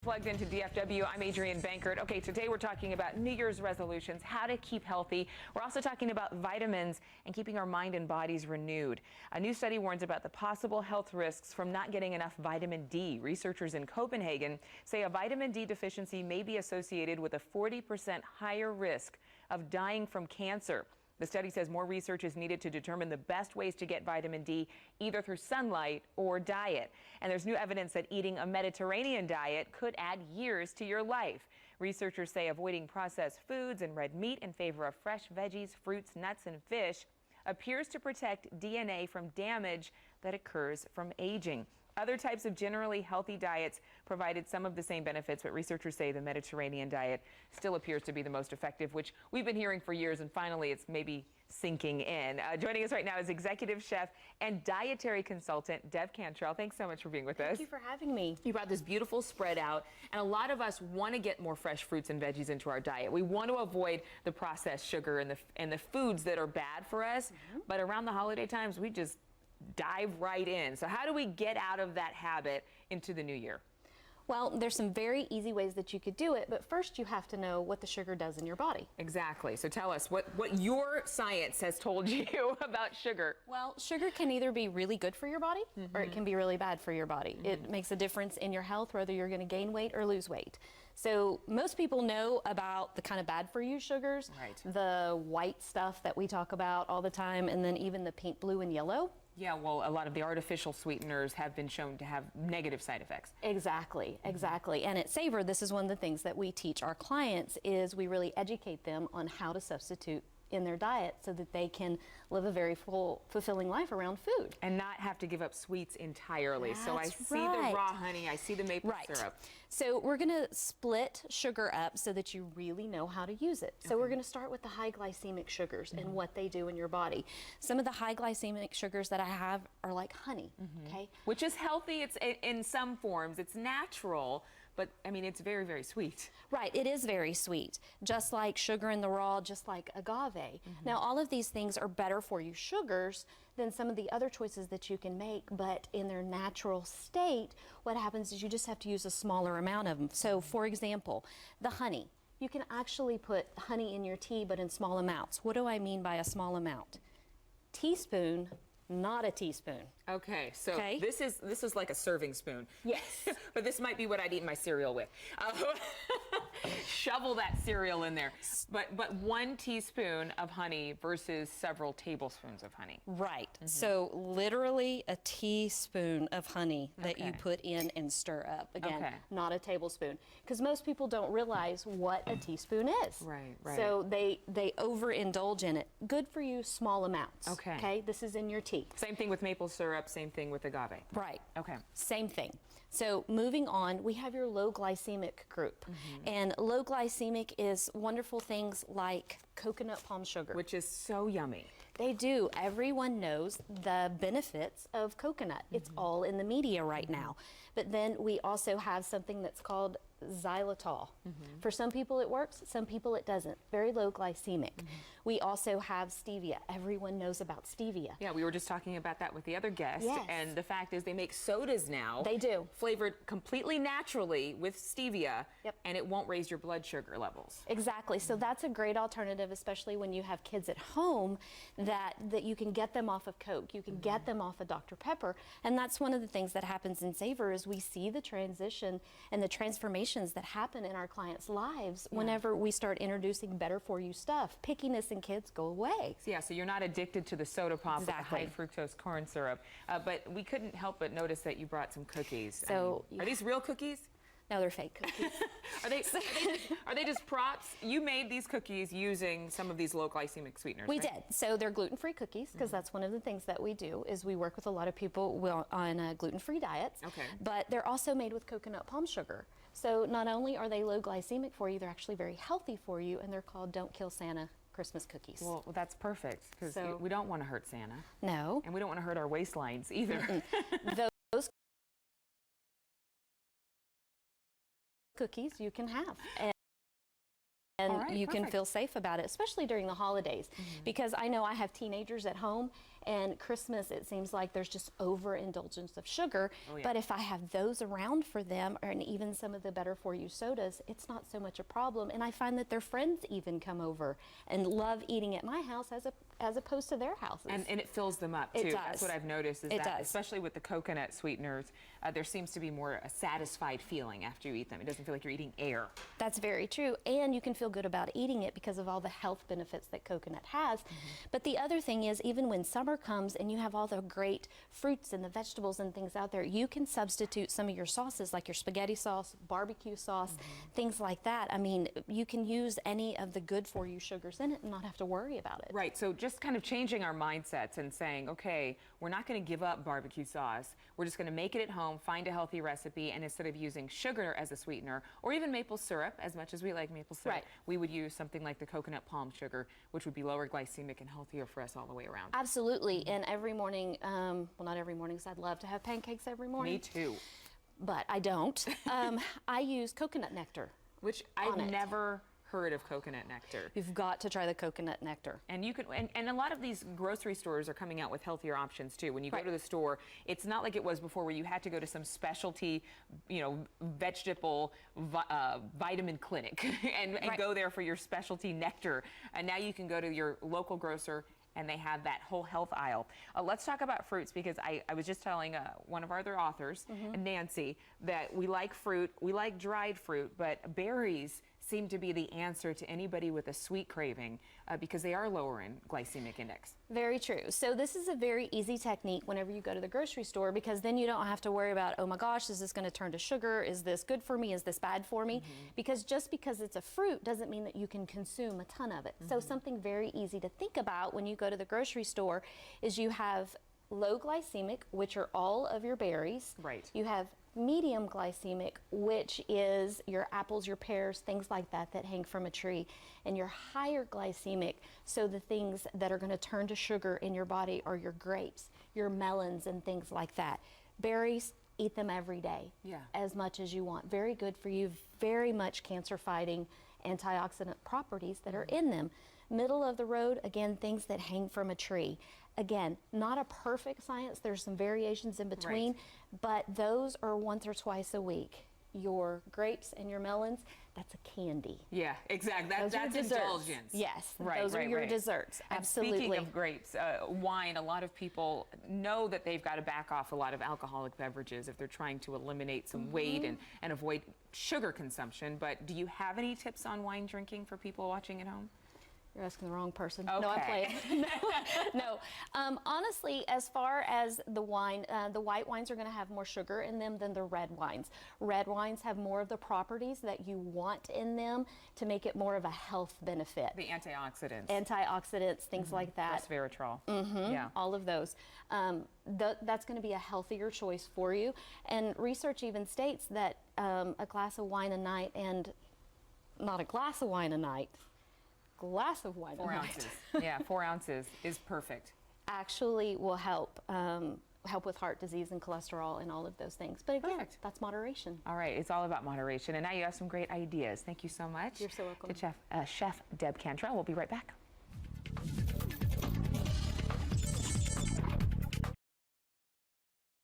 Plugged into DFW, I'm Adrienne Bankert. Okay, today we're talking about New Year's resolutions, how to keep healthy. We're also talking about vitamins and keeping our mind and bodies renewed. A new study warns about the possible health risks from not getting enough vitamin D. Researchers in Copenhagen say a vitamin D deficiency may be associated with a 40% higher risk of dying from cancer. The study says more research is needed to determine the best ways to get vitamin D, either through sunlight or diet. And there's new evidence that eating a Mediterranean diet could add years to your life. Researchers say avoiding processed foods and red meat in favor of fresh veggies, fruits, nuts, and fish appears to protect DNA from damage that occurs from aging. Other types of generally healthy diets provided some of the same benefits, but researchers say the Mediterranean diet still appears to be the most effective, which we've been hearing for years, and finally it's maybe sinking in. Joining us right now is executive chef and dietary consultant Deb Cantrell. Thanks so much for being with us. Thank you for having me. You brought this beautiful spread out, and a lot of us want to get more fresh fruits and veggies into our diet. We want to avoid the processed sugar and the foods that are bad for us, but around the holiday times we just dive right in. So how do we get out of that habit into the new year? Well, there's some very easy ways that you could do it, but first you have to know what the sugar does in your body. Exactly. So tell us what your science has told you about sugar. Well, sugar can either be really good for your body or it can be really bad for your body. It makes a difference in your health, whether you're going to gain weight or lose weight. So most people know about the kind of bad for you sugars, the white stuff that we talk about all the time, and then even the pink, blue, and yellow. Yeah, well, a lot of the artificial sweeteners have been shown to have negative side effects. Exactly, exactly. And at Savor, this is one of the things that we teach our clients is we really educate them on how to substitute in their diet so that they can live a very fulfilling life around food. And not have to give up sweets entirely. That's so I see the raw honey, I see the maple syrup. So we're going to split sugar up so that you really know how to use it. So we're going to start with the high glycemic sugars and what they do in your body. Some of the high glycemic sugars that I have are like honey, okay? Which is healthy, it's in some forms, it's natural, but I mean, it's very, very sweet. Right, it is very sweet, just like sugar in the raw, just like agave. Now, all of these things are better for you sugars than some of the other choices that you can make, but in their natural state, what happens is you just have to use a smaller amount of them. So, for example, the honey. You can actually put honey in your tea, but in small amounts. What do I mean by a small amount? Teaspoon, not a teaspoon. Okay, so this is like a serving spoon. Yes. But this might be what I'd eat my cereal with. Shovel that cereal in there. But 1 teaspoon of honey versus several tablespoons of honey. Right. So literally a teaspoon of honey that you put in and stir up. Again, not a tablespoon. Because most people don't realize what a teaspoon is. Right. So they overindulge in it. Good for you, small amounts. Okay. This is in your tea. Same thing with maple syrup. Same thing with agave. Right. Okay. Same thing. So moving on, we have your low glycemic group. And low glycemic is wonderful things like coconut palm sugar. Which is so yummy. They do. Everyone knows the benefits of coconut. It's all in the media right now. But then we also have something that's called xylitol. For some people it works, some people it doesn't. Very low glycemic. We also have stevia. Everyone knows about stevia. Yeah, we were just talking about that with the other guest. And the fact is they make sodas now. They do. Flavored completely naturally with stevia. And it won't raise your blood sugar levels. Exactly. So that's a great alternative, especially when you have kids at home, that you can get them off of Coke. You can get them off of Dr. Pepper. And that's one of the things that happens in Savor is we see the transition and the transformations that happen in our clients' lives whenever we start introducing better for you stuff. Pickiness in kids go away. Yeah, so you're not addicted to the soda pop with the high fructose corn syrup. But we couldn't help but notice that you brought some cookies. So are these real cookies? No, they're fake cookies. Are they just props? You made these cookies using some of these low glycemic sweeteners, We did. So they're gluten-free cookies because that's one of the things that we do is we work with a lot of people on gluten-free diets. But they're also made with coconut palm sugar. So not only are they low glycemic for you, they're actually very healthy for you, and they're called Don't Kill Santa Christmas cookies. Well, that's perfect because we don't want to hurt Santa. No. And we don't want to hurt our waistlines either. Those cookies you can have. And you can feel safe about it, especially during the holidays. Because I know I have teenagers at home And Christmas, it seems like there's just overindulgence of sugar. Oh, yeah. But if I have those around for them, and even some of the better for you sodas, it's not so much a problem. And I find that their friends even come over and love eating at my house as opposed to their houses. And it fills them up, too. It does. That's what I've noticed, is It that, does. especially with the coconut sweeteners, there seems to be more a satisfied feeling after you eat them. It doesn't feel like you're eating air. That's very true. And you can feel good about eating it because of all the health benefits that coconut has. But the other thing is, even when summer comes and you have all the great fruits and the vegetables and things out there, you can substitute some of your sauces, like your spaghetti sauce, barbecue sauce, things like that. I mean, you can use any of the good for you sugars in it and not have to worry about it. Right, so just kind of changing our mindsets and saying, okay, we're not going to give up barbecue sauce. We're just going to make it at home, find a healthy recipe, and instead of using sugar as a sweetener, or even maple syrup, as much as we like maple syrup, Right. we would use something like the coconut palm sugar, which would be lower glycemic and healthier for us all the way around. Absolutely. And every morning, well, not every morning, because I'd love to have pancakes every morning. Me too. But I don't. I use coconut nectar. Which On I've it. never heard of coconut nectar. You've got to try the coconut nectar. And you can, and a lot of these grocery stores are coming out with healthier options too. When you go Right. to the store, it's not like it was before where you had to go to some specialty, vegetable vitamin clinic and Right. go there for your specialty nectar. And now you can go to your local grocer and they have that whole health aisle. Let's talk about fruits, because I was just telling one of our other authors, Nancy, that we like fruit, we like dried fruit, but berries seem to be the answer to anybody with a sweet craving because they are lower in glycemic index. Very true. So this is a very easy technique whenever you go to the grocery store, because then you don't have to worry about, oh my gosh, is this going to turn to sugar? Is this good for me? Is this bad for me? Because just because it's a fruit doesn't mean that you can consume a ton of it. So something very easy to think about when you go to the grocery store is you have low glycemic, which are all of your berries. Right. You have medium glycemic, which is your apples, your pears, things like that that hang from a tree, and your higher glycemic, so the things that are going to turn to sugar in your body are your grapes, your melons, and things like that. Berries, eat them every day, Yeah. as much as you want. Very good for you, very much cancer fighting antioxidant properties that are in them. Middle of the road, again, things that hang from a tree. Again, not a perfect science, there's some variations in between, but those are once or twice a week. Your grapes and your melons, that's a candy. Yeah, exactly. Those are That's desserts. indulgence. Yes, Right, those are right, your right. desserts. And Absolutely. speaking of grapes, wine, a lot of people know that they've got to back off a lot of alcoholic beverages if they're trying to eliminate some weight and avoid sugar consumption. But do you have any tips on wine drinking for people watching at home? You're asking the wrong person. Okay. No, I'm playing. No. Honestly, as far as the wine, the white wines are going to have more sugar in them than the red wines. Red wines have more of the properties that you want in them to make it more of a health benefit. The antioxidants. Antioxidants, things like that. Resveratrol. Yeah. All of those. That's going to be a healthier choice for you. And research even states that a glass of wine a night, and not a glass of wine a night, glass of wine 4 a night, ounces. Yeah, 4 ounces is perfect. actually will help with heart disease and cholesterol and all of those things. But again, Perfect. that's moderation. All right, it's all about moderation. And now you have some great ideas. Thank you so much. You're so welcome. To Chef Deb Cantrell. We'll be right back.